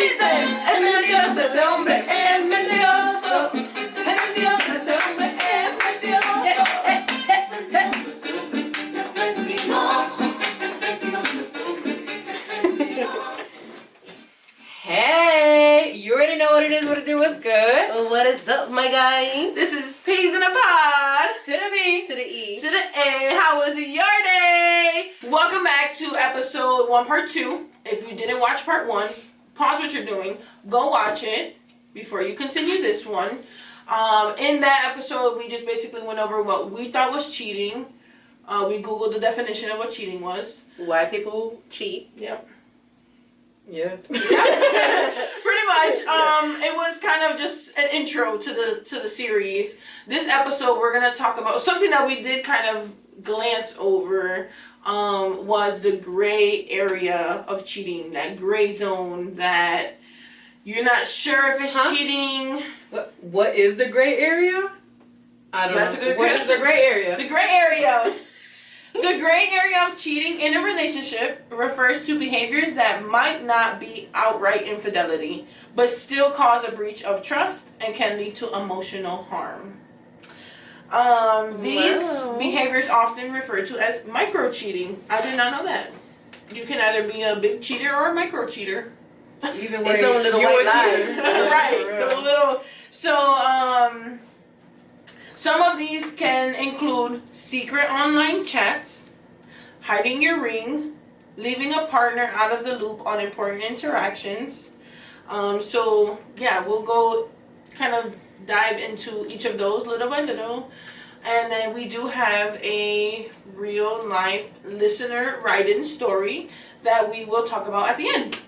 dicen, es mentiroso ese hombre, es mentiroso. Es mentiroso ese hombre, es mentiroso. Hey, you already know what it is, what to do, what's good. Well, what is up, my guy? This is Peas in a Pod. To the B. To the E. To the A. How was your day? Welcome back to episode 1, part 2. If you didn't watch part 1, pause what you're doing. Go watch it before you continue this one. In that episode, we just basically went over what we thought was cheating. We Googled the definition of what cheating was. Why people cheat. Yep. Yeah. Pretty much. It was kind of just an intro to the series. This episode we're gonna talk about something that we did kind of glance over. Was the gray area of cheating, that gray zone that you're not sure if it's cheating. What is the gray area? I don't know. That's a good question. What is the gray area? The gray area. The gray area of cheating in a relationship refers to behaviors that might not be outright infidelity, but still cause a breach of trust and can lead to emotional harm. These behaviors often referred to as micro cheating. I did not know that. You can either be a big cheater or a micro cheater. Either way, it's no little white lies. Right. The little. So, some of these can include secret online chats, hiding your ring, leaving a partner out of the loop on important interactions. So yeah, we'll go kind of dive into each of those little by little. And then we do have a real life listener write-in story that we will talk about at the end.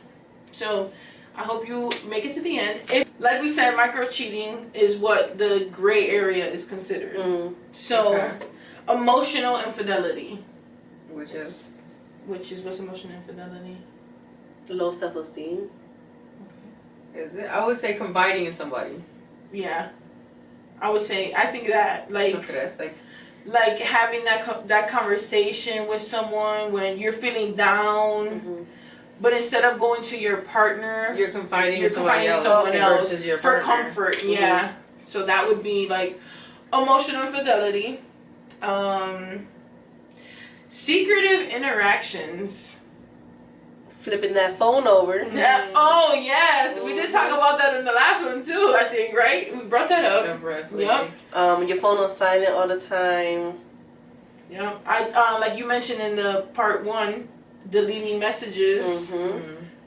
So I hope you make it to the end. Like we said, micro cheating is what the gray area is considered. So emotional infidelity. Which is what's emotional infidelity? Low self-esteem. Okay. Is it? I would say confiding in somebody. Yeah. I would say, I think that, like, okay, that's like having that conversation with someone when you're feeling down, but instead of going to your partner, you're confiding in someone else versus your for partner. comfort. Yeah. So that would be like emotional infidelity. Secretive interactions. Flipping that phone over. Yeah. Oh yes, we did talk about that in the last one too. I think, right? We brought that up. Yep. Your phone on silent all the time. Yeah. I like you mentioned in the part 1, deleting messages.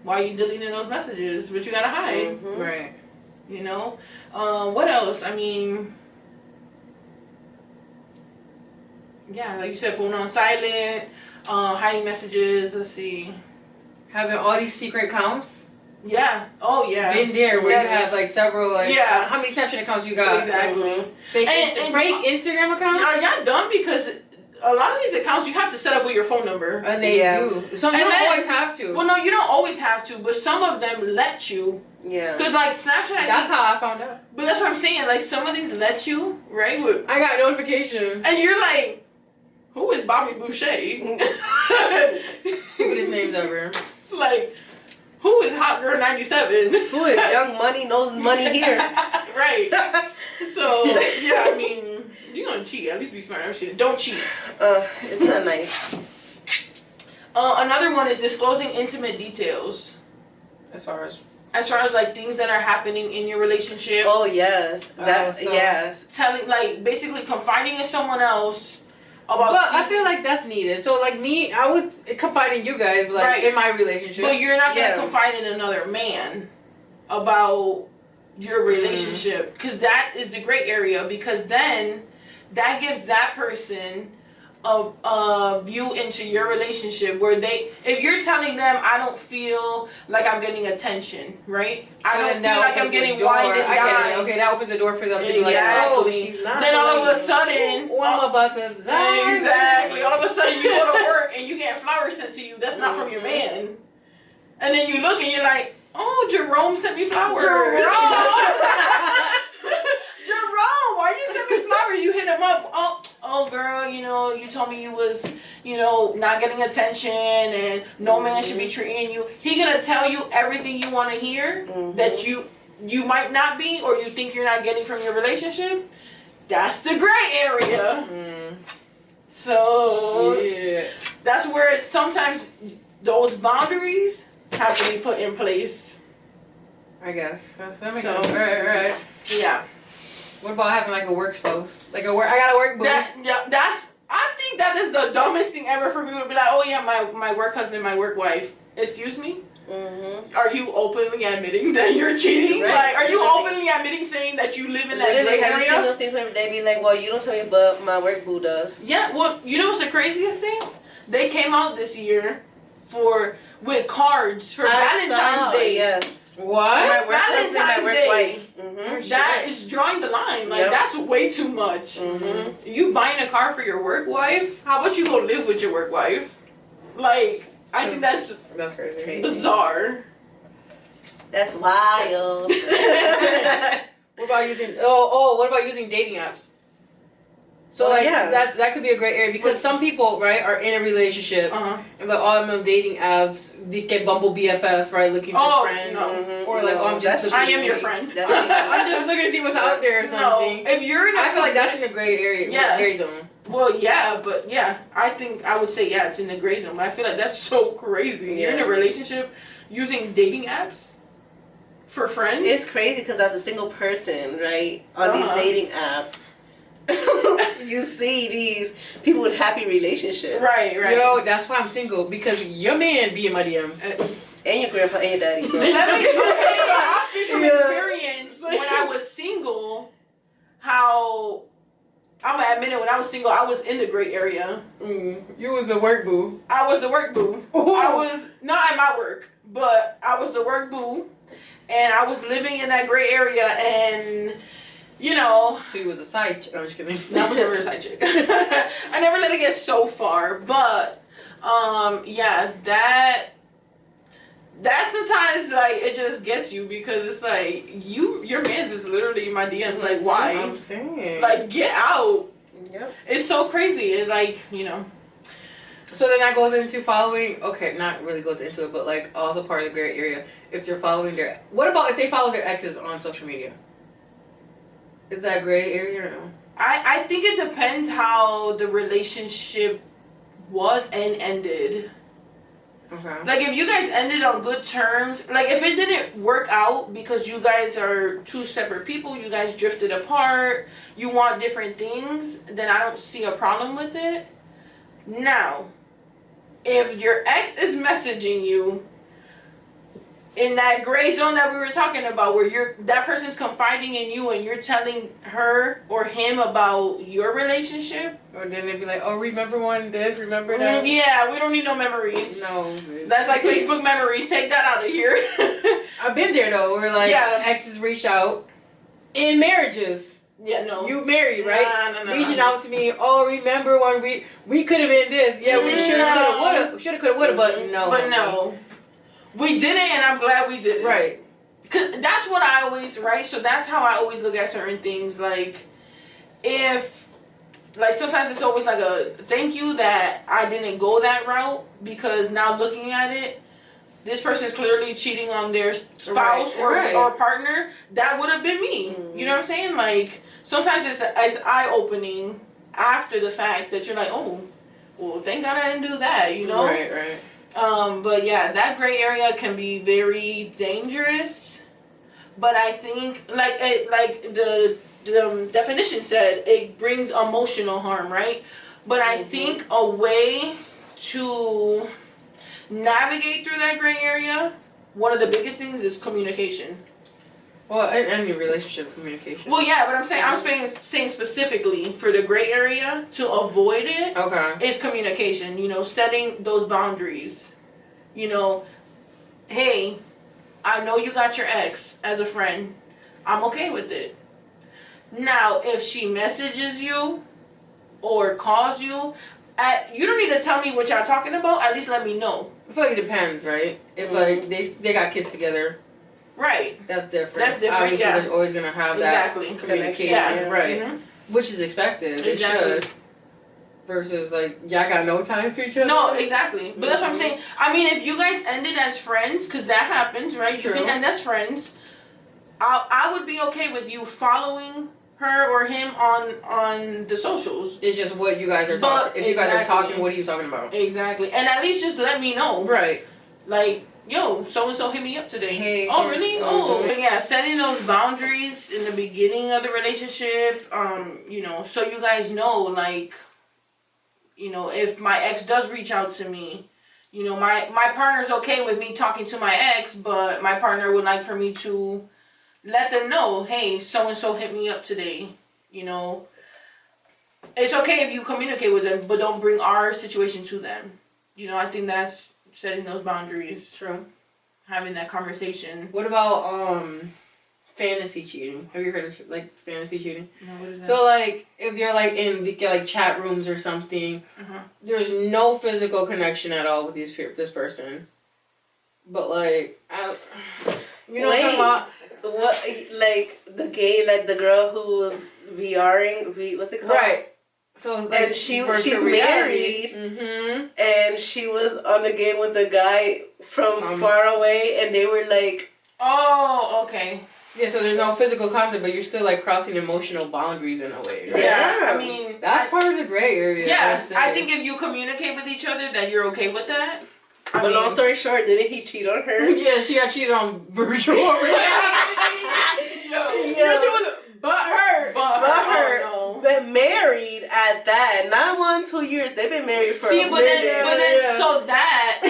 Why are you deleting those messages? But you gotta hide. Right. You know. What else? I mean. Yeah, like you said, phone on silent, hiding messages. Let's see. Having all these secret accounts. Yeah. Oh yeah. Been there where you have like several how many Snapchat accounts you got? Exactly. Fake Instagram accounts. Y'all dumb because a lot of these accounts you have to set up with your phone number. And they do. Some you don't always have to. Well, no, you don't always have to, but some of them let you. Yeah. Because like Snapchat. That's how I found out. But that's what I'm saying. Like some of these let you, right? I got notifications. And you're like, who is Bobby Boucher? Stupidest names ever. Like, who is Hot Girl 97? Who is Young Money? Knows money here. Right. So, yeah, I mean, you're going to cheat. At least be smart. I'm just kidding. Don't cheat. It's not nice. Another one is disclosing intimate details. As far as like things that are happening in your relationship. Oh, yes. Yes. Telling, like, basically confiding in someone else. But I feel like that's needed. So, like me, I would confide in you guys, like in my relationship. But you're not gonna confide in another man about your relationship, because that is the gray area. Because then that gives that person a view into your relationship where if you're telling them, I don't feel like I'm getting attention, right? So I don't feel like I'm getting wined and dined. Okay, that opens the door for them to be like, oh, she's not. Then all of a sudden, I'm about to exactly. All of a sudden, you go to work and you get flowers sent to you. That's not from your man. And then you look and you're like, oh, Jerome sent me flowers. Jerome, why you sent me flowers? You hit him up. Oh, oh girl, you told me you was, not getting attention and no man should be treating you. He gonna tell you everything you want to hear that you might not be or you think you're not getting from your relationship. That's the gray area. So that's where sometimes those boundaries have to be put in place. I guess that makes sense. Right. Yeah. What about having like a work spouse? Like I gotta work boo. I think that is the dumbest thing ever for people to be like, oh yeah, my work husband, my work wife. Excuse me? Are you openly admitting that you're cheating? Right. Like, are you openly admitting saying that you live in that gray have you seen area? those things where they be like, well, you don't tell me, but my work boo does. Yeah, well, you know what's the craziest thing? They came out this year with cards for Valentine's Day. Yes. What? Valentine's Day. Mm-hmm. That is drawing the line. Like, that's way too much. You buying a car for your work wife? How about you go live with your work wife? Like, I think that's crazy. Bizarre. That's wild. What about using dating apps? So that could be a great area because some people, right, are in a relationship and like all them dating apps, they get Bumble BFF, right, looking for friends, or like I'm just I am your friend. I'm just looking to see what's out there or something. No, if you're in I feel like that's in the gray area, gray zone. Well, yeah, but I would say it's in the gray zone. But I feel like that's so crazy. You're in a relationship using dating apps for friends. It's crazy because as a single person, right, on these dating apps. You see these people with happy relationships. Right. Yo, that's why I'm single, because your man be in my DMs. And your grandpa and your daddy. Bro. I'll speak from experience. When I was single, how I'm gonna admit it, when I was single, I was in the gray area. You was the work boo. I was the work boo. I was not at my work, but I was the work boo, and I was living in that gray area, and so you was a side chick. I'm just kidding. That was never a side chick. I never let it get so far, but that sometimes like it just gets you because it's like your man's is literally in my DMs. Like, why? I'm saying, like, get out. Yep. It's so crazy. It's like So then that goes into following. Okay, not really goes into it, but like also part of the gray area. If they're following what about if they follow their exes on social media? Is that gray area or no? I think it depends how the relationship was and ended. Okay. Like, if you guys ended on good terms, like, if it didn't work out because you guys are two separate people, you guys drifted apart, you want different things, then I don't see a problem with it. Now, if your ex is messaging you in that gray zone that we were talking about, where that person's confiding in you and you're telling her or him about your relationship, or then they'd be like, oh, remember one this, remember that? Yeah, we don't need no memories. No, that's like Facebook memories. Take that out of here. I've been there though, where like exes reach out in marriages. Yeah, no. You married, right? No. Reaching out to me, oh, remember when we could have been this? Yeah, we shoulda, coulda, woulda, but no. But no. We did it, and I'm glad we did it. Right. Because that's what I always, right? So that's how I always look at certain things. Like, sometimes it's always like a thank you that I didn't go that route, because now looking at it, this person is clearly cheating on their spouse or partner. That would have been me. You know what I'm saying? Like, sometimes it's eye-opening after the fact that you're like, oh, well, thank God I didn't do that, Right. But yeah, that gray area can be very dangerous. But I think, like the definition said, it brings emotional harm, right? But I think a way to navigate through that gray area, one of the biggest things is communication. Well, in any relationship, communication. Well, yeah, but I'm saying specifically for the gray area, to avoid it, is communication. Setting those boundaries. Hey, I know you got your ex as a friend. I'm okay with it. Now, if she messages you or calls you, you don't need to tell me what y'all talking about. At least let me know. I feel like it depends, right? If like they got kids together. Right. That's different. Obviously, they're always going to have that communication. Yeah. Right. Which is expected. Exactly. They should. versus like y'all got no ties to each other. No, exactly. But that's what I'm saying. I mean, if you guys ended as friends, because that happens, right? True. You can end as friends. I would be okay with you following her or him on the socials. It's just what you guys are talking. If you guys are talking, what are you talking about? Exactly. And at least just let me know. Right. Like, yo, so-and-so hit me up today. Hey, oh, really? Oh. Yeah, setting those boundaries in the beginning of the relationship, you know, so you guys know, like, you know, if my ex does reach out to me, you know, my partner's okay with me talking to my ex, but my partner would like for me to let them know, hey, so-and-so hit me up today, you know. It's okay if you communicate with them, but don't bring our situation to them. You know, I think that's setting those boundaries. True. Having that conversation. What about fantasy cheating? Have you heard of like fantasy cheating? No, what is that? So like if you're like in like chat rooms or something, there's no physical connection at all with this person, but like you know what I'm talking about? What, like the the girl who was VRing, what's it called? Right. So it's like, and she's married, and she was on the game with a guy from far away, and they were like, oh, okay. Yeah, so there's no physical contact, but you're still like crossing emotional boundaries in a way. Right? Yeah, I mean that's part of the gray area. Yeah, I think if you communicate with each other, that you're okay with that. But long story short, didn't he cheat on her? Yeah, she got cheated on virtual reality. She was butthurt. Been married at that, not 1, 2 years. They've been married for. See, but then, so that.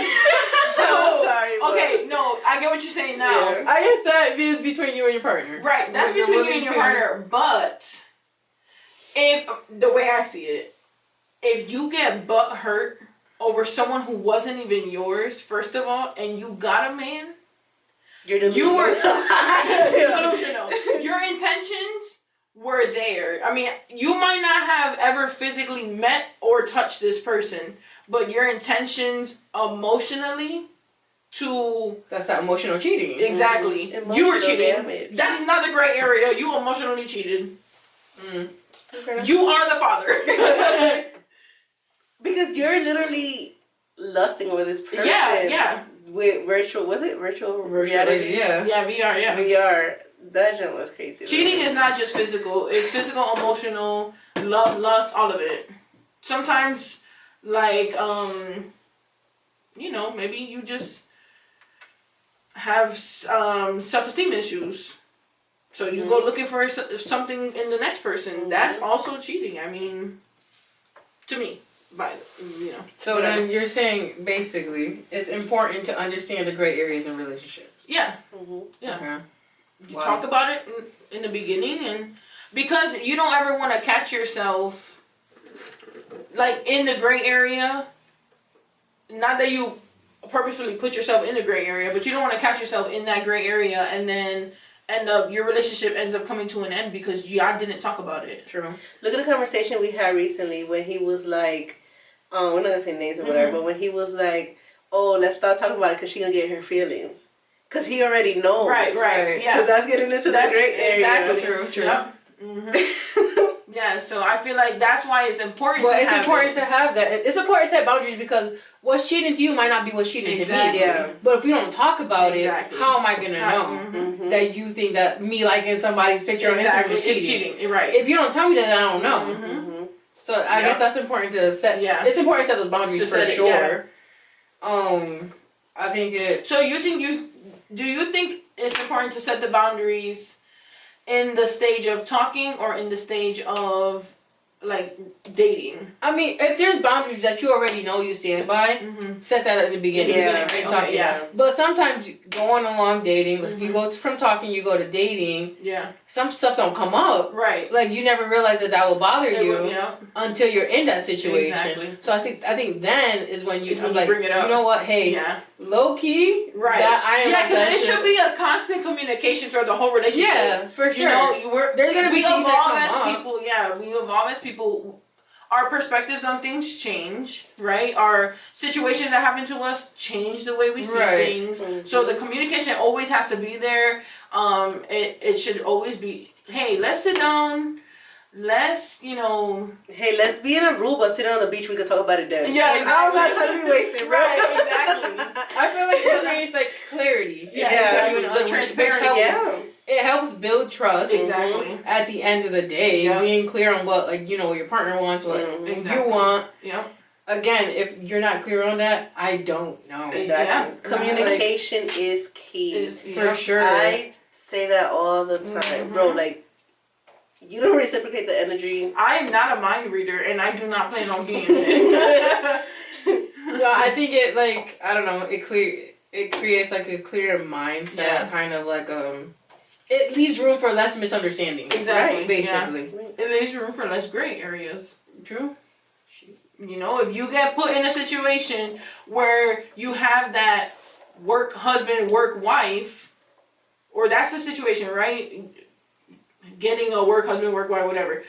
I'm sorry. Okay, no, I get what you're saying now. Yeah. I guess that is between you and your partner. Right, that's between you and your partner. But if the way I see it, if you get butt hurt over someone who wasn't even yours, first of all, and you got a man, you're delusional. You were delusional. Your intentions were there. I mean, you might not have ever physically met or touched this person, but your intentions emotionally to... That's that emotional cheating. Exactly. You were cheating. Damage. That's not the gray area. You emotionally cheated. Okay. You are the father. Because you're literally lusting over this person. Yeah. With virtual reality? Yeah, VR, VR. That jump was crazy. Cheating is not just physical. It's physical, emotional, love, lust, all of it. Sometimes, like, you know, maybe you just have self-esteem issues. So you go looking for something in the next person. That's also cheating. I mean, to me. But, you know. So then you're saying, basically, it's important to understand the gray areas in relationships. Yeah. Yeah. Okay. You talk about it in the beginning, and because you don't ever want to catch yourself like in the gray area. Not that you purposefully put yourself in the gray area, but you don't want to catch yourself in that gray area and then your relationship ends up coming to an end because y'all didn't talk about it. True. Look at the conversation we had recently when he was like, we're not gonna say names or whatever, but when he was like, oh, let's stop talking about it because she's gonna get her feelings. Because he already knows. Right. Yeah. So that's getting into the gray area. Exactly. True. Yep. Yeah, so I feel like that's why it's important to have that. It's important to set boundaries because what's cheating to you might not be what's cheating to me. Yeah. But if we don't talk about it, how am I going to know that you think that me liking somebody's picture on Instagram is cheating? Right. If you don't tell me that, I don't know. So I guess that's important to set. Yeah. It's important to set those boundaries for sure. I think it... So do you think it's important to set the boundaries in the stage of talking or in the stage of like dating? I mean, if there's boundaries that you already know you stand by, set that at the beginning. But sometimes going along dating, you go from talking, you go to dating. Yeah. Some stuff don't come up. Right. Like you never realize that will bother you until you're in that situation. Exactly. So I think then is when you like, bring it up. You know what? Hey, low key. Right. Because it should be a constant communication throughout the whole relationship. Yeah, for sure. You know, there's gonna be things that come up. People. Yeah, we evolve as people. Our perspectives on things change, right? Our situations that happen to us change the way we see things. So the communication always has to be there. It should always be, hey, let's sit down. let's, Hey, let's be in Aruba, sit on the beach. We can talk about it then. Yeah, exactly. I don't got time to be wasted, bro. Right, exactly. I feel like it creates like clarity. Yeah, the transparency. Yeah. It helps build trust. Exactly. At the end of the day, being clear on what, what your partner wants, what you want. Yeah. Again, if you're not clear on that, I don't know. Exactly. Yeah. Communication is key. For sure. I say that all the time, bro. Like, you don't reciprocate the energy. I am not a mind reader, and I do not plan on being it. No, I think it I don't know. It creates like a clear mindset, kind of like It leaves room for less misunderstanding. Exactly. Right, basically. Yeah. It leaves room for less gray areas. True. If you get put in a situation where you have that work husband, work wife, or that's the situation, right? Getting a work husband, work wife, whatever.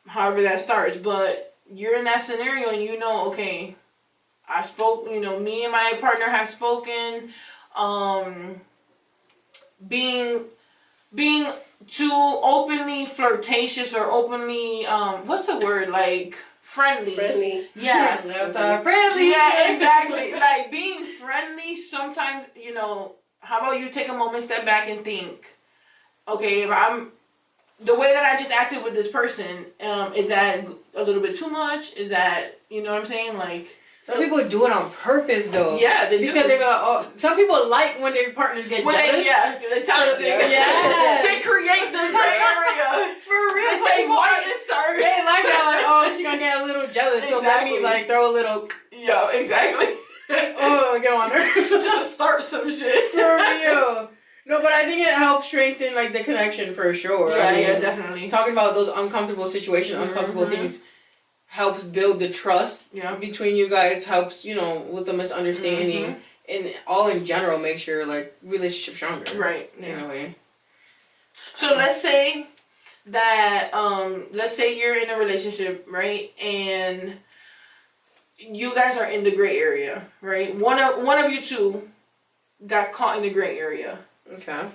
However that starts. But you're in that scenario and okay, I spoke, me and my partner have spoken. Being too openly flirtatious or openly, what's the word, like... Friendly. Yeah. Friendly. Yeah, exactly. Like, being friendly, sometimes, how about you take a moment, step back, and think, okay, if the way that I just acted with this person, is that a little bit too much? Is that, you know what I'm saying? Like... Some people do it on purpose, though. Yeah, they do. Because some people like when their partners get jealous. They're toxic. Yeah. They create the gray area. For real. They say why it started. They like that, like, she's gonna get a little jealous. Exactly. So let me, throw a little... Yo, exactly. Get on her. Just to start some shit. For real. No, but I think it helps strengthen, the connection for sure. Yeah, definitely. Talking about those uncomfortable situations, uncomfortable things... helps build the trust between you guys, helps, with the misunderstanding, and all in general makes your, relationship stronger. Right. In a way. So let's say that, let's say you're in a relationship, right, and you guys are in the gray area, right? One of you two got caught in the gray area. Okay.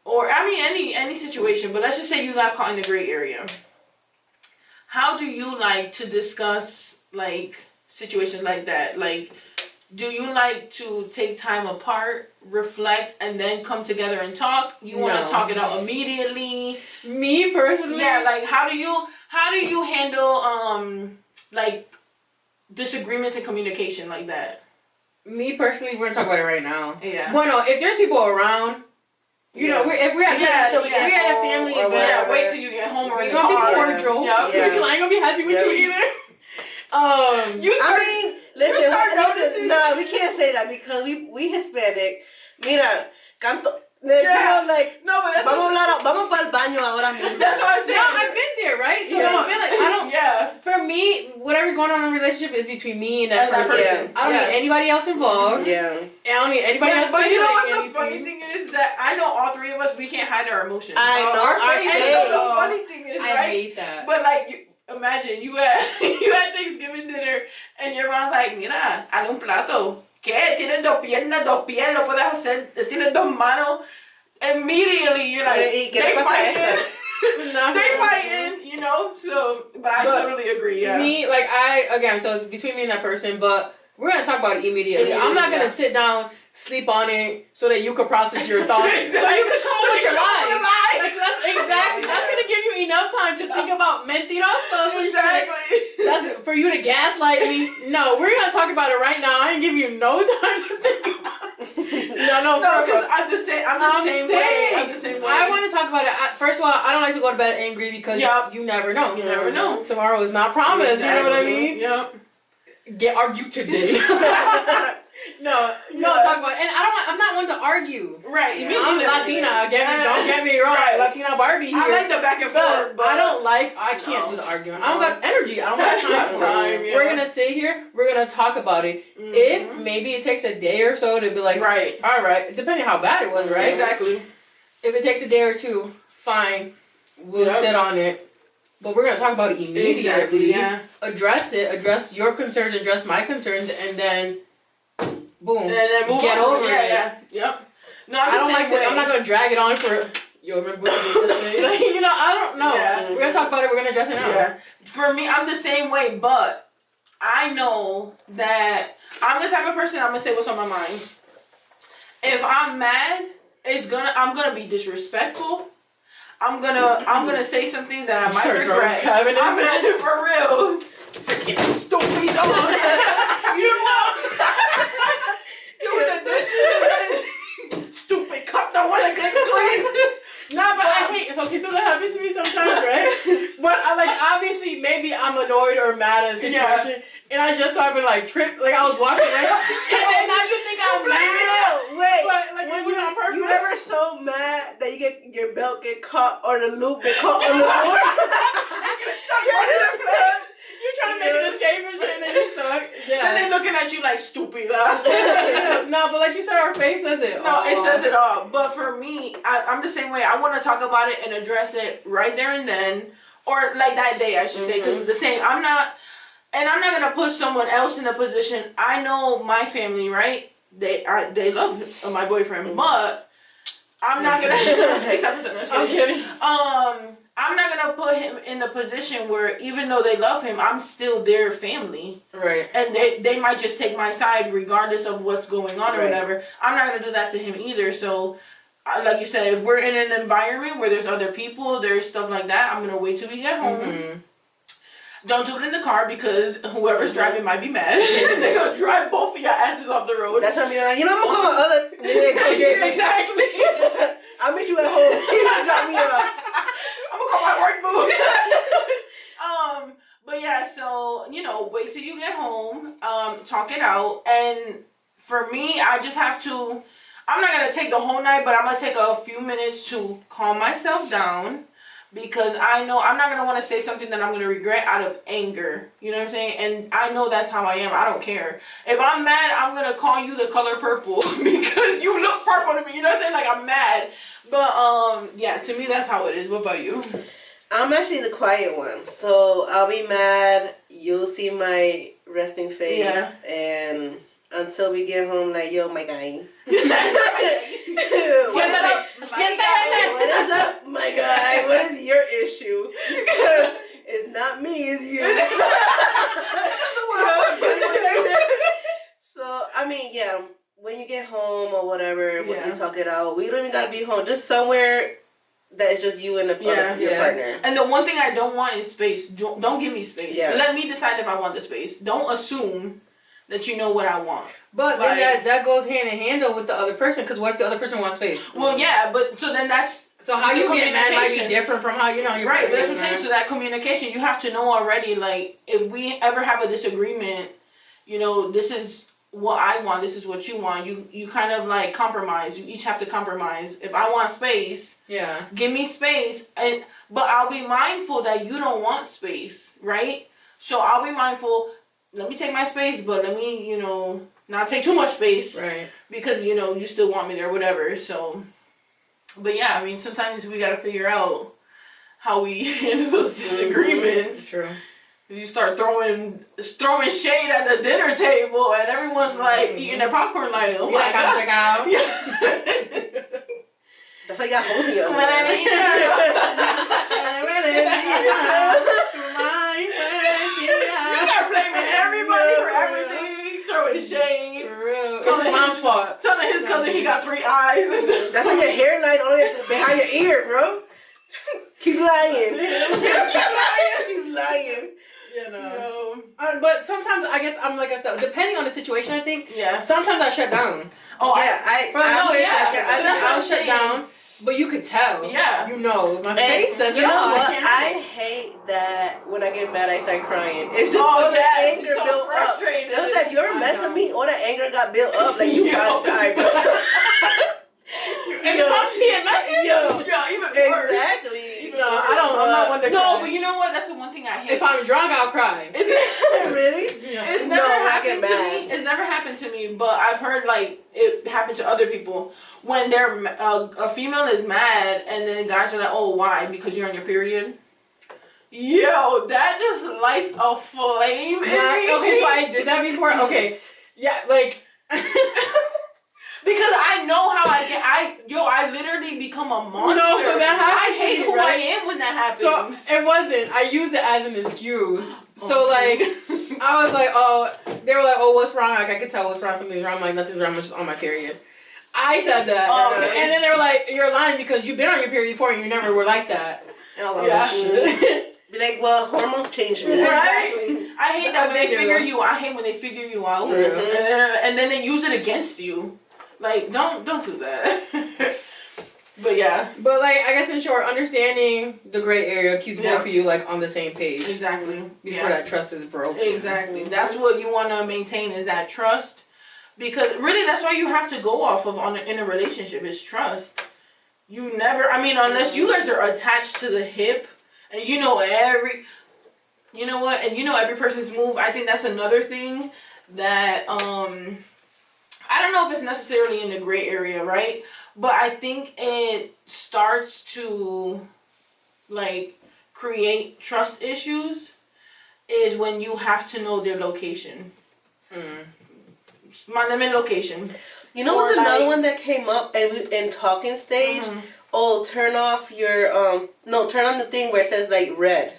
Or, any situation, but let's just say you got caught in the gray area. How do you like to discuss, situations like that? Like, do you like to take time apart, reflect, and then come together and talk? You want to talk it out immediately? Me, personally? Yeah, how do you handle, disagreements and communication like that? Me, personally, we're going to talk about it right now. Yeah. Bueno, if there's people around... if we're at a family event, wait till you get home or you're gonna be cordial. Because I ain't gonna be happy with you either. Listen, no, we can't say that because we Hispanic. Mira, canto. No, but that's vamos para el baño ahora mismo. That's what I'm saying. No, I've been there, right? So I don't. Yeah. For me, whatever's going on in a relationship is between me and that person. Yeah. I don't need anybody else involved. Yeah. And I don't need anybody else. But you know what's the funny thing is that I know all three of us, we can't hide our emotions. I know. And so the funny thing is, I right? hate that. But imagine you had Thanksgiving dinner and your mom's like, mira, haz un plato. ¿Qué? Tienes dos piernas, dos pies, lo puedes hacer. Tienes dos manos. Immediately you're like, they fighting. They fighting, so, but I totally agree, yeah. Me, so it's between me and that person, but we're going to talk about it immediately. I'm not going to sit down, sleep on it, so that you can process your thoughts. Exactly. So you can come up with your lies. That's Exactly. That's going to give you enough time to think about mentirosas and shit. That's for you to gaslight me. No, we're going to talk about it right now. I ain't give you no time to think about it. No, because I'm the same way. I want to talk about it. First of all, I don't like to go to bed angry because you never know. You never know. Tomorrow is not promised. Exactly. You know what I mean? Yep. Get argued today. No, talk about it. And I'm not one to argue. Right. Yeah. I'm Latina. Don't get me wrong. Right. Latina Barbie here. I like the back and forth, but I can't do the arguing. I don't got energy. I don't got time. Yeah. We're gonna sit here. We're gonna talk about it. If maybe it takes a day or so to be like, right, all right, depending how bad it was, right? Exactly. If it takes a day or two, fine. We'll sit on it. But we're gonna talk about it immediately. Exactly. Yeah. Address it. Address your concerns. Address my concerns, and then. Boom. And then move Get on. over it. Yeah. Yep. No, I'm not gonna drag it on for yo, remember we did this thing? Like, you know, I don't know. Yeah. We're gonna talk about it. We're gonna address it now. Yeah. For me, I'm the same way, but I know that I'm the type of person. I'm gonna say what's on my mind. If I'm mad, I'm gonna be disrespectful. I'm gonna say some things that I might regret. I'm gonna do for real. Freaking stupid dog. You know. Doing the dishes. Stupid cups. I want to get clean. Nah, but I hate it. Okay, so that happens to me sometimes, right? But obviously, maybe I'm annoyed or mad at a situation. Yeah. And I just so I've been tripped, I was walking, right? And now you think I'm mad. Wait, but it was on purpose. You ever so mad that your belt get caught or the loop get caught on the floor? You're trying to make an escape and shit, and then you're stuck. Yeah. And they looking at you like stupid. No, but like you said, our face says it. No, it says it all. But for me, I'm the same way. I want to talk about it and address it right there and then, or that day, I should say, because the same. I'm not gonna put someone else in a position. I know my family, right? They love my boyfriend, but I'm not gonna. Except for I'm kidding. I'm not gonna put him in the position where even though they love him, I'm still their family. Right. And they might just take my side regardless of what's going on or whatever. I'm not gonna do that to him either. So, like you said, if we're in an environment where there's other people, there's stuff like that, I'm gonna wait till we get home. Mm-hmm. Don't do it in the car because whoever's driving might be mad. They're going to drive both of your asses off the road. That's how you're like, I'm going to call my other... Exactly. I'll meet you at home. You can drop me off. I'm going to call my work boo. But yeah, so, wait till you get home. Talk it out. And for me, I just have to... I'm not going to take the whole night, but I'm going to take a few minutes to calm myself down. Because I know I'm not going to want to say something that I'm going to regret out of anger. You know what I'm saying? And I know that's how I am. I don't care. If I'm mad, I'm going to call you the color purple. Because you look purple to me. You know what I'm saying? I'm mad. But, yeah, to me, that's how it is. What about you? I'm actually the quiet one. So, I'll be mad. You'll see my resting face. Yeah. And until we get home, yo, my guy. What is up, my guy? What is your issue? Because it's not me, it's you. So, I mean, yeah, when you get home or whatever, when you talk it out, we don't even gotta be home. Just somewhere that is just you and your partner. And the one thing I don't want is space. Don't give me space. Yeah. Let me decide if I want the space. Don't assume that you know what I want. But then that goes hand in hand with the other person, because what if the other person wants space? Well, yeah, but so then that's... So how you get mad might be different from how, you're right, but that's what I'm saying. So that communication, you have to know already, if we ever have a disagreement, this is what I want, this is what you want. You kind of compromise. You each have to compromise. If I want space, give me space, but I'll be mindful that you don't want space, right? So I'll be mindful... Let me take my space, but let me, not take too much space. Right. Because, you still want me there, whatever. So, but yeah, I mean, sometimes we got to figure out how we handle those disagreements. True. You start throwing shade at the dinner table, and everyone's eating their popcorn oh my God. Check out. Yeah. That's like you got holes in your You start blaming everybody for everything, throwing shade. For real. It's his mom's fault. Telling his cousin he got 3 eyes. That's on your hairline, all the way behind your ear, bro. Keep lying. Keep lying. But sometimes I guess I'm like I said, depending on the situation, I think. Yeah. Sometimes I shut down. Oh yeah, I shut down. But you could tell. Yeah. My face says it all. You know what? I hate that when I get mad, I start crying. It's just all the anger built up. It's like, you're messing me. All the anger got built up. Like, you about to die, bro. And if I'm being messy, even worse. Exactly. I'm not one to cry. No, but you know what? That's the one thing I hate. If I'm drunk, I'll cry. Is it really? Yeah. It's never happened to me. It's never happened to me, but I've heard it happened to other people when they're a female is mad, and then guys are like, "Oh, why? Because you're on your period." Yo, that just lights a flame in me. Okay, so I did that before. Okay, yeah, because I know how I get. I literally become a monster. No, so that happens. I hate who right? I am when that happens. So it wasn't. I used it as an excuse. So like, I was like, oh, they were like, oh, what's wrong? Like I could tell what's wrong. Something's wrong. I'm like, nothing's wrong. I'm just on my period. I said that. Okay. And then they were like, you're lying because you've been on your period before and you never were like that. And I was like, shit. Be like, well, hormones change me. Exactly. I hate that when they figure you. I hate when they figure you out, and then they use it against you. Like, don't do that. But yeah. But like, I guess in short, understanding the gray area keeps both of you like on the same page. Exactly. Before that trust is broken. Exactly. That's what you want to maintain is that trust, because really that's all you have to go off of in a relationship is trust. You never. I mean, unless you guys are attached to the hip. And you know every person's move. I think that's another thing that I don't know if it's necessarily in the gray area, right? But I think it starts to like create trust issues is when you have to know their location. My name and location. You know what's another one that came up in talking stage? Oh, turn off your turn on the thing where it says like red.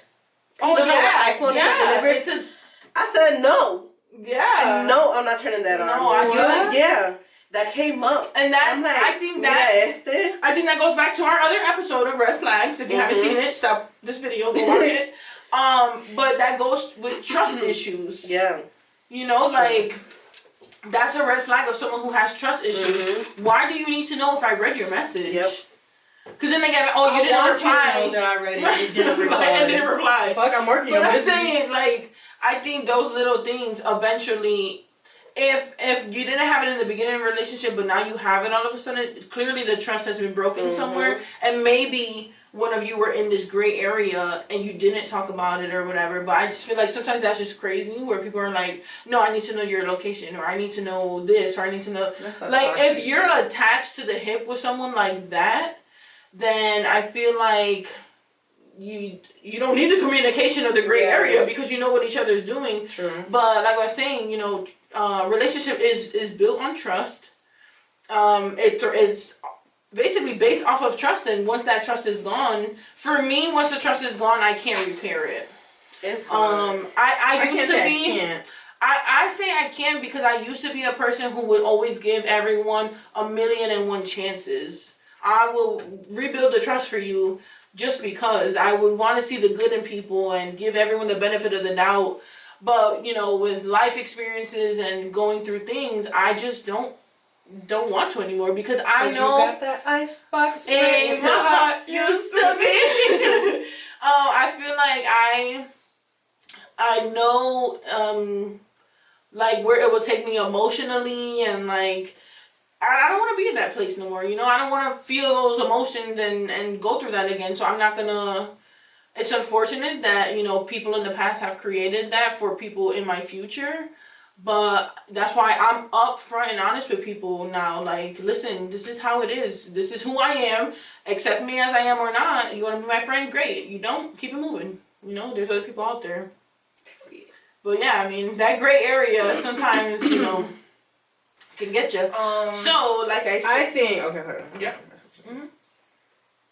Oh yeah, iPhone is delivered. I said no. Yeah. No, I'm not turning that on. No, yeah. That came up. And that I'm like, I think that goes back to our other episode of red flags. If you haven't seen it, stop this video, go watch it. But that goes with trust issues. Yeah. You know, like that's a red flag of someone who has trust issues. Why do you need to know if I read your message? Yep. Because then they get, you didn't reply. You know that I read it. You didn't reply. I didn't reply. Fuck, I'm working on it. But I'm saying, like, I think those little things eventually, if you didn't have it in the beginning of a relationship, but now you have it all of a sudden, clearly the trust has been broken somewhere. And maybe one of you were in this gray area and you didn't talk about it or whatever. But I just feel like sometimes that's just crazy where people are like, no, I need to know your location, or I need to know this, or I need to know. Like, if you're attached to the hip with someone like that, then I feel like you don't need the communication of the gray area because you know what each other's doing. True. But like I was saying, relationship is built on trust. It's basically based off of trust, and once that trust is gone, for me, once the trust is gone, I can't repair it. It's hard. I say I can because I used to be a person who would always give everyone 1,000,001 chances. I will rebuild the trust for you just because I would want to see the good in people and give everyone the benefit of the doubt. But, with life experiences and going through things, I just don't want to anymore because I know you got that icebox ain't my heart used to be. I feel like I know like where it will take me emotionally, and like I don't want to be in that place no more. I don't want to feel those emotions and go through that again. So I'm not gonna. It's unfortunate that people in the past have created that for people in my future. But that's why I'm upfront and honest with people now. Like, listen, this is how it is. This is who I am. Accept me as I am or not. You want to be my friend? Great. You don't? Keep it moving. There's other people out there. But yeah, I mean, that gray area sometimes, can get you. So, like I said. I think, okay, hold on. Yeah.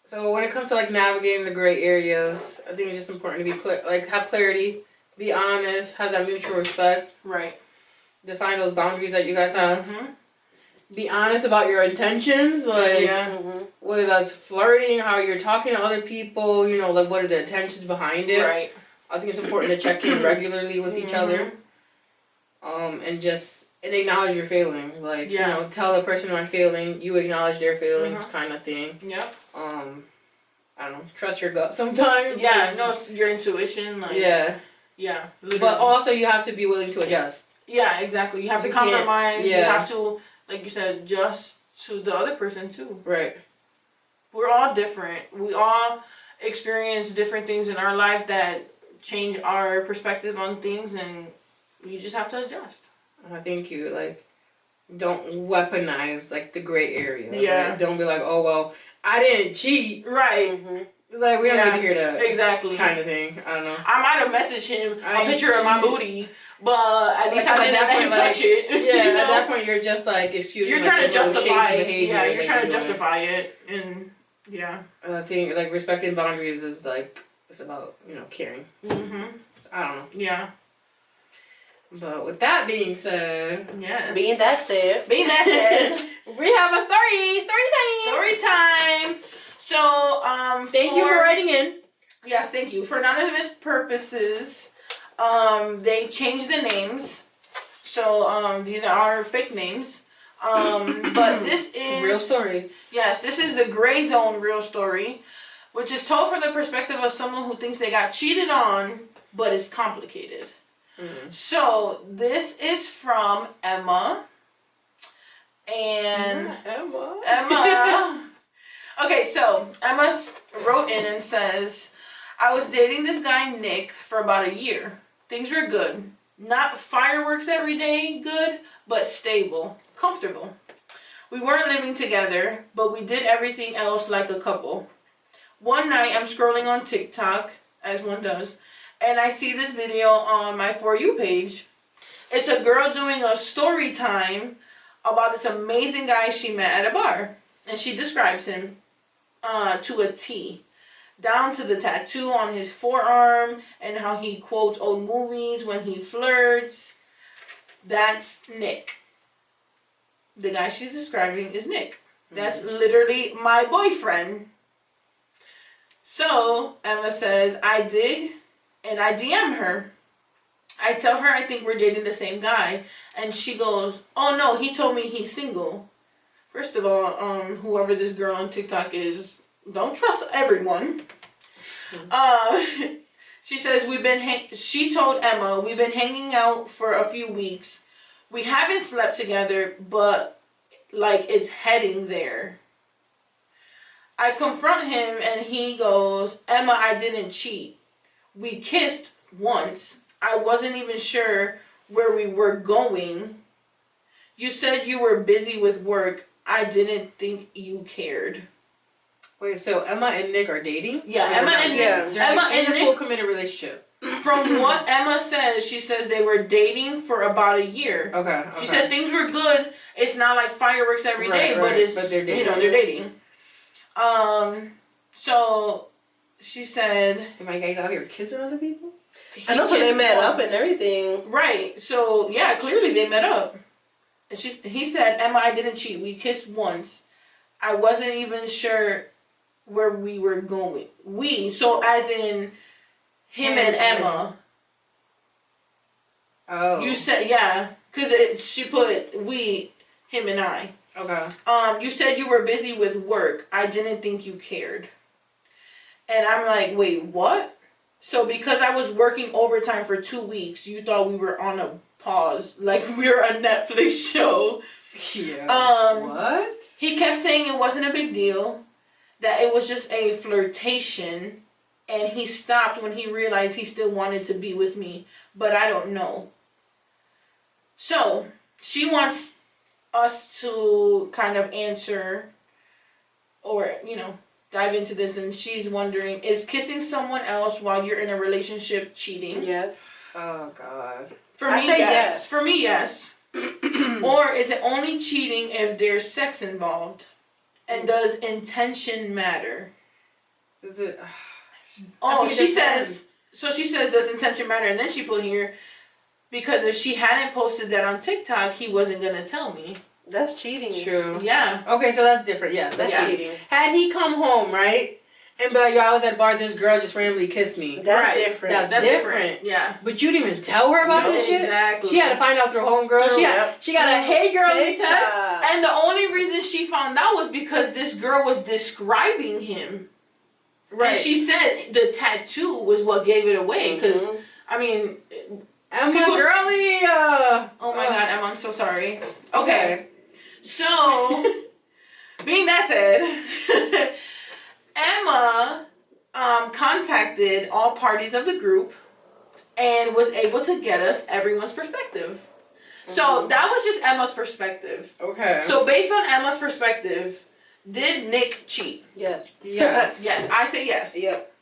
So when it comes to like navigating the gray areas, I think it's just important to be clear, like have clarity, be honest, have that mutual respect. Right. Define those boundaries that you guys have. Be honest about your intentions, like whether that's flirting, how you're talking to other people, like what are the intentions behind it. Right. I think it's important to check in regularly with each other. And acknowledge your feelings. Like, tell the person I'm feeling, you acknowledge their feelings kind of thing. Yep. I don't know, trust your gut sometimes. Yeah, no, your intuition. Like, yeah. Literally. But also you have to be willing to adjust. Yeah, exactly. You have to compromise. You have to, like you said, adjust to the other person too. Right. We're all different. We all experience different things in our life that change our perspective on things, and you just have to adjust. I think you don't weaponize the gray area. Yeah. Like, don't be like, oh well, I didn't cheat. Right. Like we don't need to hear that exactly kind of thing. I don't know. I might have messaged him a picture of my booty, But at least I didn't let him touch it. Yeah, at that point you're just like excusing. You're trying to justify it. Yeah, you're trying to justify it, and yeah. I think like respecting boundaries is like it's about caring. Mm-hmm. I don't know. Yeah. But with that being said, yes. Being that said, we have a story time. So thank you for writing in. Yes, thank you. For anonymous purposes, they changed the names. So these are fake names. But this is real stories. Yes, this is the gray zone real story, which is told from the perspective of someone who thinks they got cheated on, but it's complicated. Mm-hmm. So this is from Emma. And Emma. Okay, so Emma wrote in and says, I was dating this guy Nick for about a year. Things were good. Not fireworks every day good, but stable, comfortable. We weren't living together, but we did everything else like a couple. One night I'm scrolling on TikTok, as one does, and I see this video on my For You page. It's a girl doing a story time about this amazing guy she met at a bar. And she describes him to a T. Down to the tattoo on his forearm and how he quotes old movies when he flirts. That's Nick. The guy she's describing is Nick. That's literally my boyfriend. So Emma says, I dig and I DM her. I tell her I think we're dating the same guy. And she goes, oh no, he told me he's single. First of all, whoever this girl on TikTok is, don't trust everyone. She says she told Emma, we've been hanging out for a few weeks. We haven't slept together, but like it's heading there. I confront him and he goes, Emma, I didn't cheat. We kissed once. I wasn't even sure where we were going. You said you were busy with work. I didn't think you cared. Wait, so Emma and Nick are dating? Yeah, Emma and Nick. Emma and Nick, full committed relationship. From what Emma says, she says they were dating for about a year. Okay. She said things were good. It's not like fireworks every day, but they're dating. They're dating. So she said, "Am I guys out here kissing other people?" I know, so they met up and everything. Right. So yeah, clearly they met up. And he said, Emma, I didn't cheat. We kissed once. I wasn't even sure where we were going. So as in him and Emma. Oh. You said, yeah, because she put him and I. Okay. You said you were busy with work. I didn't think you cared. And I'm like, wait, what? So because I was working overtime for 2 weeks, you thought we were on a pause, like we were a Netflix show. Yeah. What? He kept saying it wasn't a big deal, that it was just a flirtation, and he stopped when he realized he still wanted to be with me, but I don't know. So she wants us to kind of answer or, dive into this, and she's wondering, is kissing someone else while you're in a relationship cheating? Yes. Oh, God. For me, yes. For me, yes. Or is it only cheating if there's sex involved? And does intention matter? Does it? She says, does intention matter? And then she put here, because if she hadn't posted that on TikTok, he wasn't going to tell me. That's cheating. True. Yeah. Okay, so that's different. Yeah, that's cheating. Had he come home, right? And be like, yo, I was at the bar, this girl just randomly kissed me. That's different. That's different. Yeah. But you didn't even tell her about this shit? Exactly. She had to find out through homegirl. She got a hey girl text. And the only reason she found out was because this girl was describing him. Right. And she said the tattoo was what gave it away. Because, Emma girly. Oh my God, Emma, I'm so sorry. Okay. So, being that said, Emma contacted all parties of the group and was able to get us everyone's perspective. So that was just Emma's perspective. Okay. So based on Emma's perspective, did Nick cheat? Yes. Yes. Yes. I say yes. Yep.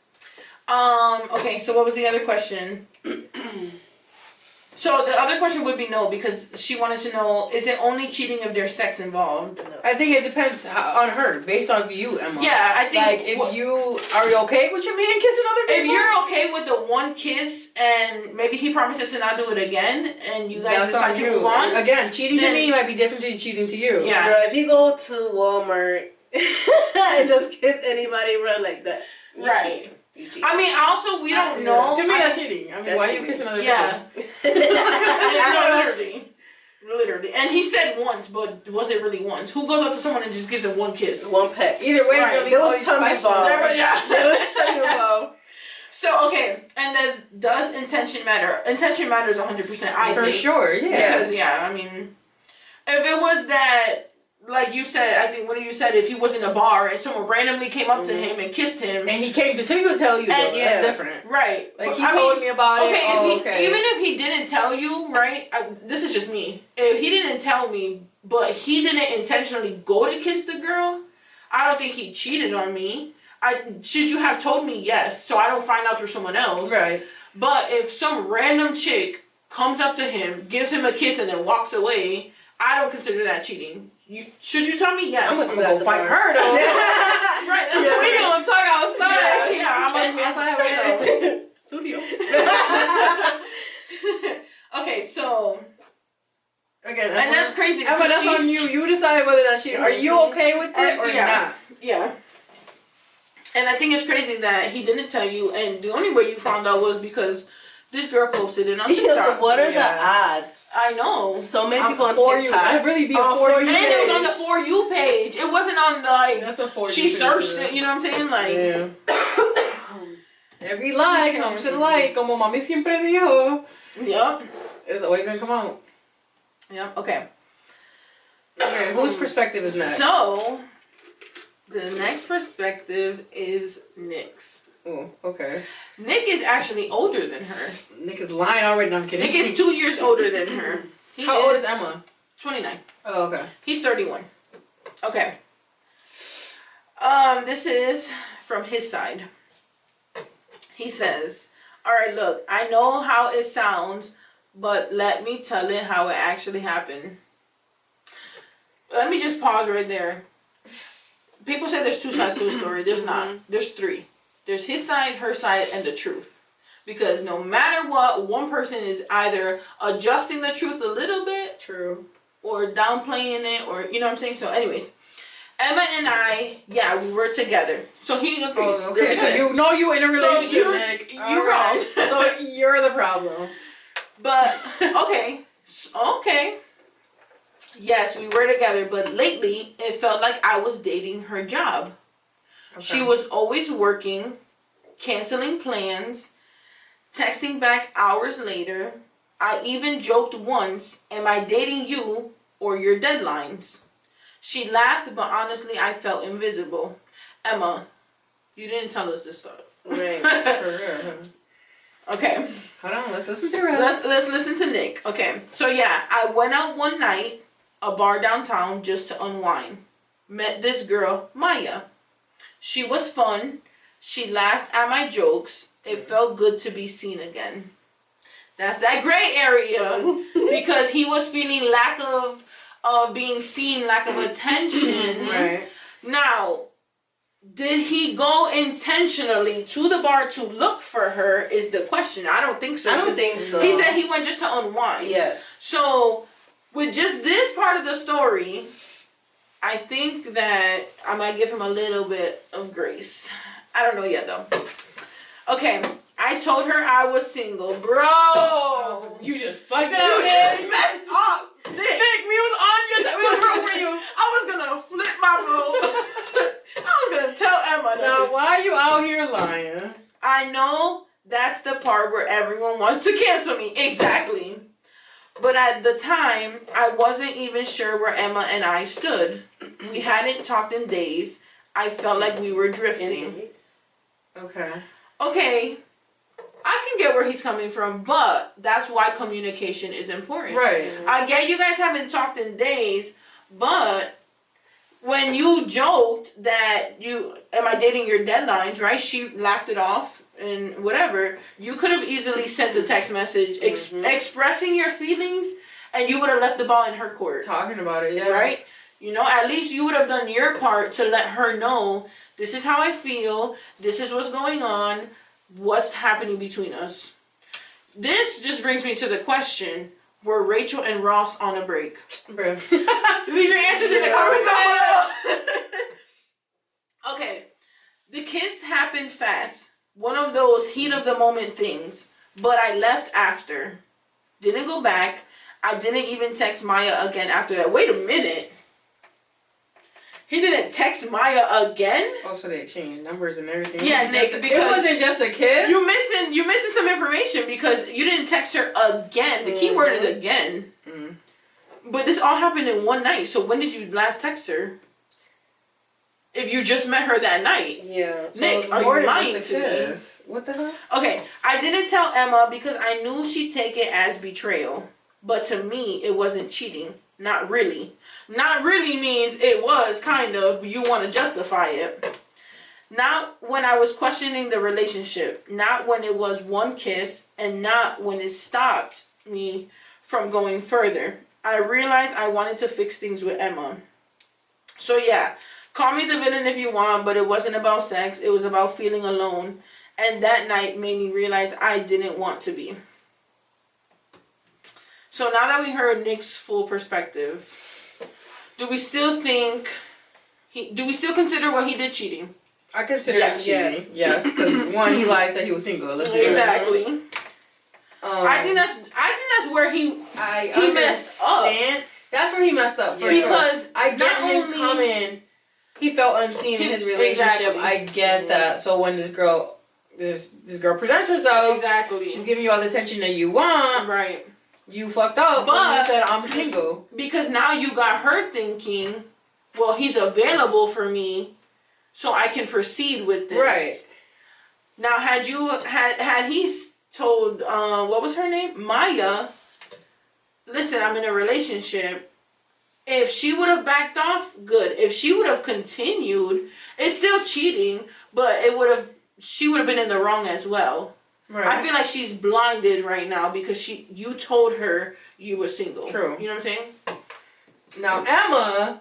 Okay, so what was the other question? So the other question would be no, because she wanted to know, is it only cheating if there's sex involved? No. I think it depends on her, based on you, Emma. Yeah, I think... Like, if are you okay with your man kissing other people? If you're okay with the one kiss, and maybe he promises to not do it again, and you guys decide to move on... Again, cheating to me might be different to cheating to you. Yeah. Bro, if you go to Walmart and just kiss anybody, bro, like that. Right. I mean, also, we don't know. To me, that's cheating. I mean, why are you kissing other people? Yeah. Literally. And he said once, but was it really once? Who goes up to someone and just gives them one kiss? One peck. Either way, right. There was tongue involved. There was tongue involved. So, okay. And does intention matter? Intention matters 100%, I think. For sure, yeah. Because, I mean, if it was that... Like you said, I think, what you said, if he was in a bar and someone randomly came up to him and kissed him. And he came to tell you, that's different. Right. Like, he told me about it. Even if he didn't tell you, right, this is just me. If he didn't tell me, but he didn't intentionally go to kiss the girl, I don't think he cheated on me. Should you have told me? Yes, so I don't find out through someone else. Right. But if some random chick comes up to him, gives him a kiss, and then walks away, I don't consider that cheating. Should you tell me? Yes. I'm gonna go fight her though. Right. We gonna talk outside. Yeah. I'm gonna outside. Studio. Okay, so again, and that's crazy. Emma, that's on you. You decide whether that's cheating. Are you okay with it or not? Yeah. And I think it's crazy that he didn't tell you, and the only way you found out was because this girl posted it on TikTok. What are the odds? I know. So many people on TikTok. I'd really be a For You page. And it was on the For You page. It wasn't on like... That's a For You she searched it, you know what I'm saying? Like... Yeah. Every like comes to the light. Como mami siempre dijo. Yep. It's always gonna come out. Yep, okay. Okay, whose perspective is next? So, the next perspective is Nick's. Oh, okay. Nick is actually older than her. Nick is lying already. No, I'm kidding. Nick is 2 years older than her. How old is Emma? 29. Oh, okay. He's 31. Okay. This is from his side. He says, "Alright, look, I know how it sounds, but let me tell it how it actually happened." Let me just pause right there. People say there's two sides to a story. There's not. There's three. There's his side, her side, and the truth. Because no matter what, one person is either adjusting the truth a little bit. True. Or downplaying it, or, you know what I'm saying? So, anyways. Emma and I, we were together. So he agrees. Oh, okay. So you know you in a relationship, so Nick. You're wrong. So you're the problem. But, okay. Okay. Yes, we were together, but lately, it felt like I was dating her job. Okay. She was always working, canceling plans, texting back hours later. I even joked once, "Am I dating you or your deadlines?" She laughed, but honestly, I felt invisible. Emma, you didn't tell us this stuff. Right. Okay. Hold on, let's listen to her. Let's listen to Nick. Okay. So I went out one night, a bar downtown, just to unwind. Met this girl, Maya. She was fun. She laughed at my jokes. It felt good to be seen again. That's that gray area because he was feeling lack of being seen, lack of attention. Right. Now, did he go intentionally to the bar to look for her is the question. I don't think so. I don't think so. He said he went just to unwind. Yes. So, with just this part of the story, I think that I might give him a little bit of grace. I don't know yet, though. Okay. I told her I was single. Bro! You just fucked it up, man. You messed up. Nick, we was on your side. We was rooting for you. I was gonna flip my vote. I was gonna tell Emma. Now, why are you out here lying? I know that's the part where everyone wants to cancel me. Exactly. But at the time, I wasn't even sure where Emma and I stood. We hadn't talked in days. I felt like we were drifting. Okay. Okay. I can get where he's coming from, but that's why communication is important. Right. I get you guys haven't talked in days, but when you joked that am I dating your deadlines, right? She laughed it off and whatever. You could have easily sent a text message expressing your feelings, and you would have left the ball in her court. Talking about it, yeah. Right? You know, at least you would have done your part to let her know, this is how I feel, this is what's going on, what's happening between us. This just brings me to the question, were Rachel and Ross on a break? Bro. Leave your answers in the comments down below. Okay. The kiss happened fast. One of those heat of the moment things. But I left after. Didn't go back. I didn't even text Maya again after that. Wait a minute. He didn't text Maya again? Oh, so they exchanged numbers and everything. Yeah, Nick, because it wasn't just a kiss. You missing some information because you didn't text her again. The key word is again. But this all happened in one night. So when did you last text her? If you just met her that night. Yeah. Nick, so are you lying to me? What the hell? Okay, I didn't tell Emma because I knew she'd take it as betrayal. But to me, it wasn't cheating. Not really. Not really means it was kind of, you want to justify it. Not when I was questioning the relationship. Not when it was one kiss. And not when it stopped me from going further. I realized I wanted to fix things with Emma. So yeah, call me the villain if you want, but it wasn't about sex. It was about feeling alone. And that night made me realize I didn't want to be. So now that we heard Nick's full perspective, do we still think do we still consider what he did cheating? I consider it cheating. Yes, because one, he lied, said he was single. Exactly. I think that's where he messed up. That's where he messed up. Because I get him coming. He felt unseen in his relationship. Exactly. I get that. So when this girl presents herself, she's giving you all the attention that you want. Right. You fucked up, but you said I'm single. Because now you got her thinking, well, he's available for me, so I can proceed with this. Right. Now, had he told what was her name, Maya, listen, I'm in a relationship. If she would have backed off, good. If she would have continued, it's still cheating, but she would have been in the wrong as well. Right. I feel like she's blinded right now because you told her you were single. True. You know what I'm saying? Now Emma,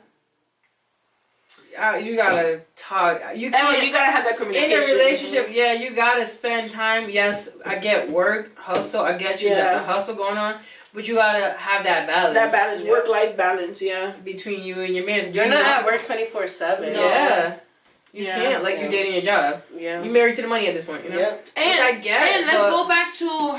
you gotta talk. Emma, you gotta have that communication. In a relationship, yeah, you gotta spend time. Yes, I get work, hustle. I get you got the hustle going on, but you gotta have that balance. That balance, work-life balance, between you and your man. You're not at work 24/7. Yeah. You can't, you're dating your job. Yeah. You're married to the money at this point, you know? Yep. And I get it. And let's go back to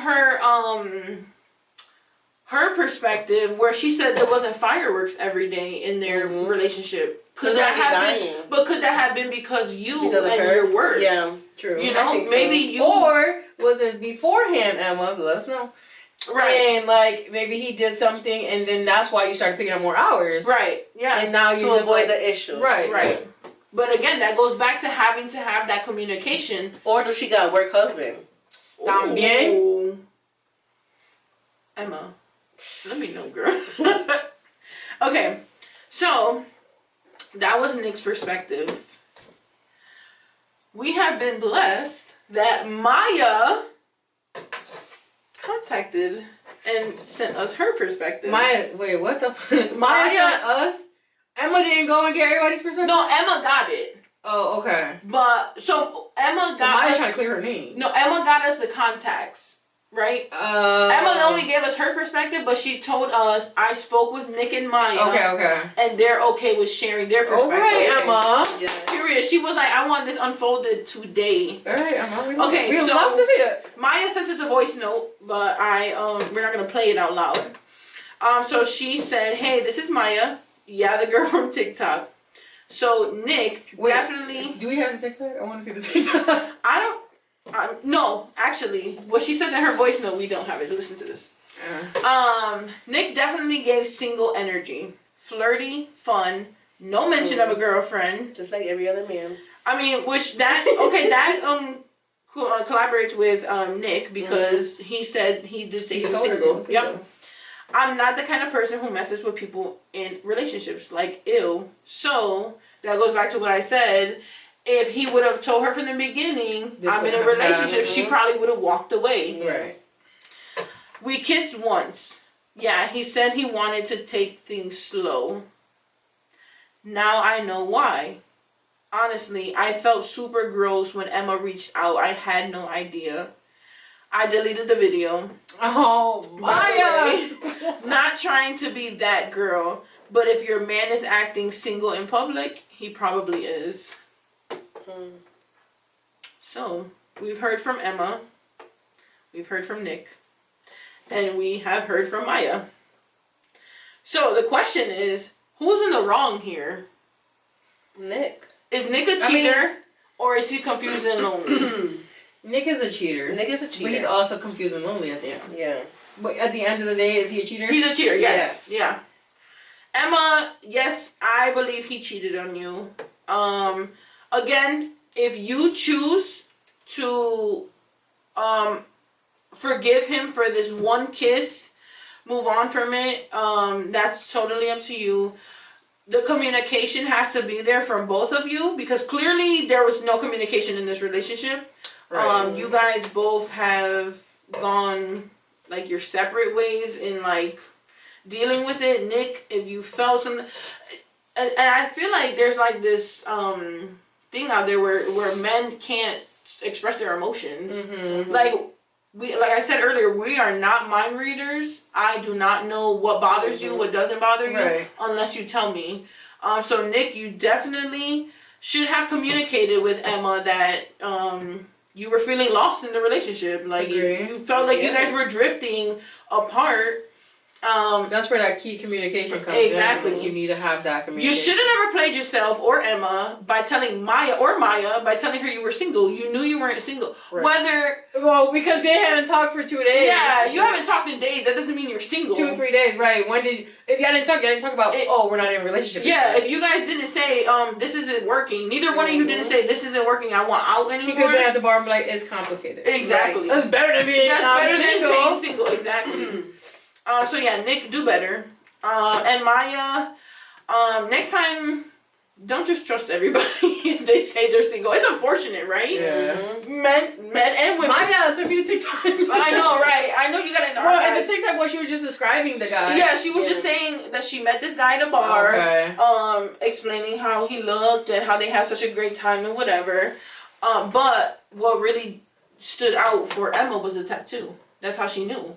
her perspective where she said there wasn't fireworks every day in their relationship. Could that have been because and your work? Yeah. True. You know, maybe you or was it beforehand, Emma? Let us know. Right. And maybe he did something and then that's why you started picking up more hours. Right. Yeah. And now you to avoid the issue. Right. Right. But again, that goes back to having to have that communication. Or does she got a work husband? También. Emma, let me know, girl. Okay, so that was Nick's perspective. We have been blessed that Maya contacted and sent us her perspective. Maya, wait, what the? Maya sent us? Emma didn't go and get everybody's perspective? No, Emma got it. Oh, okay. But, so Emma got Maya's trying to clear her name. No, Emma got us the contacts, right? Emma only gave us her perspective, but she told us, I spoke with Nick and Maya. Okay. And they're okay with sharing their perspective. All right, Emma. Yeah. Period. She was like, I want this unfolded today. All right, Emma. We love to see it. Maya sent us a voice note, but we're not going to play it out loud. So she said, hey, this is Maya. Yeah, the girl from TikTok. So Nick definitely. Do we have the TikTok? I want to see the TikTok. No, actually, what she says in her voice note, we don't have it. Listen to this. Nick definitely gave single energy, flirty, fun, no mention of a girlfriend, just like every other man. I mean, that collaborates with Nick because he did say he was single. Yep. I'm not the kind of person who messes with people in relationships. Ew. So, that goes back to what I said. If he would have told her from the beginning, I'm in a relationship, she probably would have walked away. Right. We kissed once. Yeah, he said he wanted to take things slow. Now I know why. Honestly, I felt super gross when Emma reached out. I had no idea. I deleted the video. Oh, Maya! Not trying to be that girl, but if your man is acting single in public, he probably is. So, we've heard from Emma. We've heard from Nick. And we have heard from Maya. So, the question is, who's in the wrong here? Nick. Is Nick a cheater, or is he confused and lonely? Nick is a cheater. Nick is a cheater. But he's also confused and lonely at the end. Yeah. But at the end of the day, is he a cheater? He's a cheater, yes. Yeah. Emma, yes, I believe he cheated on you. Again, if you choose to forgive him for this one kiss, move on from it, that's totally up to you. The communication has to be there from both of you, because clearly there was no communication in this relationship. Right. You guys both have gone like your separate ways in like dealing with it. Nick, if you felt something, and I feel like there's like this thing out there where men can't express their emotions. Mm-hmm. Like I said earlier, we are not mind readers. I do not know what bothers you, what doesn't bother you, unless you tell me. So Nick, you definitely should have communicated with Emma that you were feeling lost in the relationship. Like you felt like you guys were drifting apart. That's where that key communication comes in. Like, you need to have that communication. You should have never played yourself or Emma by telling Maya by telling her you were single. You knew you weren't single. Right. Because they haven't talked for 2 days. Yeah, you haven't talked in days. That doesn't mean you're single. 2 or 3 days, right? If y'all didn't talk about we're not in a relationship. Yeah, if you guys didn't say this isn't working, neither one of you didn't say this isn't working, I want out anymore. He could have been at the bar and be like, it's complicated. Exactly. Right. That's better than being saying single. Exactly. So yeah, Nick, do better. And Maya, next time, don't just trust everybody if they say they're single. It's unfortunate, right? Yeah. Men and women. Maya, send me the TikTok. I know, right? I know you got it in the archives. And the TikTok where she was just describing the guy. Yeah, she was just saying that she met this guy at a bar. Okay. Explaining how he looked and how they had such a great time and whatever. But what really stood out for Emma was the tattoo. That's how she knew.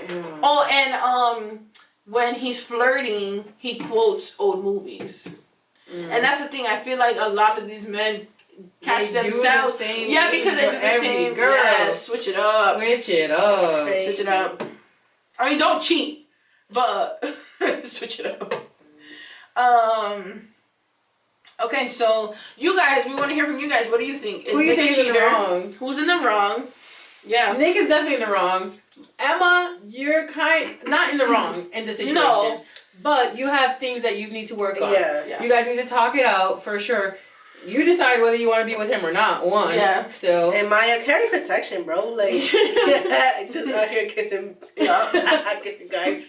Damn. Oh, and when he's flirting, he quotes old movies. And that's the thing. I feel like a lot of these men catch themselves. Because they do the same. Girl. Yeah, switch it up. Switch it up. Switch it up. I mean, don't cheat, but switch it up. Okay, so you guys, we want to hear from you guys. What do you think? Is Nick a cheater? Who's in the wrong? Yeah, Nick is definitely in the wrong. Emma, you're not in the wrong in this situation. No. But you have things that you need to work on. Yes. You guys need to talk it out for sure. You decide whether you want to be with him or not. Still. And Maya, carry protection, bro. Like, just out here kissing, kissing guys.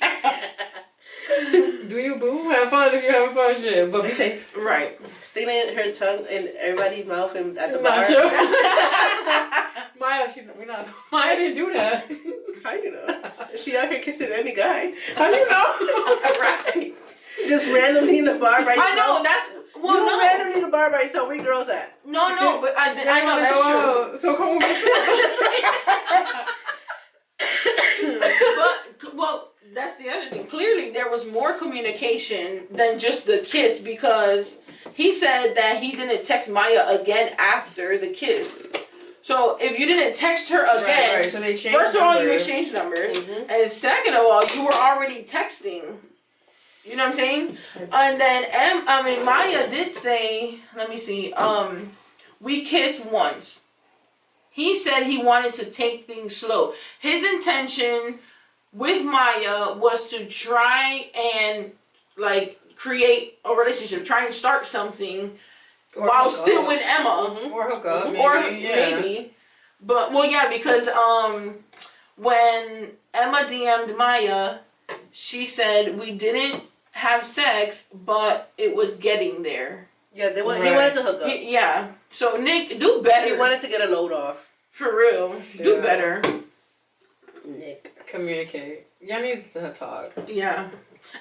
Do you, boo? Have fun if you're having fun, shit. But be safe. Right. Stealing her tongue in everybody's mouth and at the bar. Not true. Maya didn't do that. How you know? She out here kissing any guy. How you know? Right. Just randomly in the bar by yourself. I know, that's... Well, no. Randomly in the bar by yourself. Where your girls at? No, but I know, that's true. So come on. But that's the other thing. Clearly, there was more communication than just the kiss, because he said that he didn't text Maya again after the kiss. So if you didn't text her again, right. So they exchanged first of all, you exchanged numbers, and second of all, you were already texting. You know what I'm saying? And then Maya did say, let me see, we kissed once. He said he wanted to take things slow. His intention with Maya was to try and like create a relationship, try and start something while still with Emma. Or hook up, maybe. But because when Emma DM'd Maya, she said we didn't have sex, but it was getting there. Yeah, he wanted to hook up. Yeah. So Nick, do better. He wanted to get a load off. For real. Yeah. Do better. Nick. Communicate. Y'all need to talk. Yeah.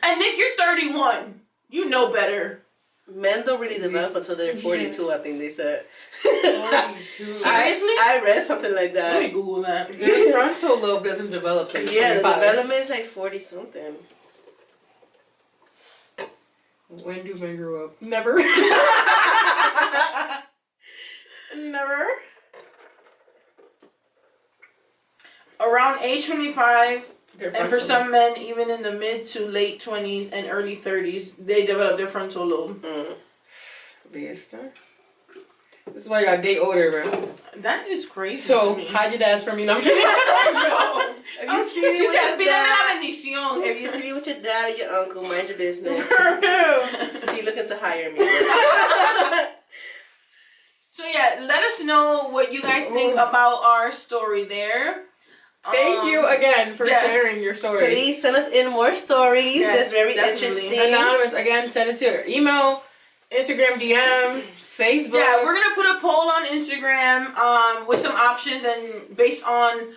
And Nick, you're 31. You know better. Men don't really develop until they're 42, I think they said. 42. Seriously? I read something like that. Let me Google that. The frontal lobe doesn't develop till yeah, the development is like 40 something. When do men grow up? Never. Never. Around age 25, and for some men, even in the mid to late 20s and early 30s, they develop their frontal lobe. This is why you gotta date older, bro. That is crazy. So, hide your dads from me. No, I'm kidding. No. If you see me with your dad, bendición. if you see me with your dad or your uncle, mind your business. You looking to hire me? So yeah, let us know what you guys think about our story there. Thank you again for sharing your story. Please send us in more stories. That's very interesting. Anonymous, again, send it to your email, Instagram DM, Facebook. Yeah, we're gonna put a poll on Instagram with some options, and based on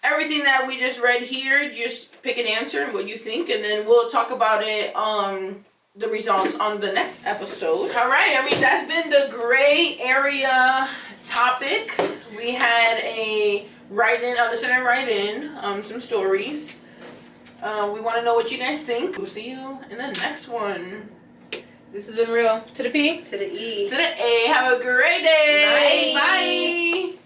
everything that we just read here, just pick an answer and what you think, and then we'll talk about it the results on the next episode. All right, I mean, that's been the gray area topic. We had a listener write in some stories. We want to know what you guys think. We'll see you in the next one. This has been Real. To the P. To the E. To the A. Have a great day. Bye. Bye.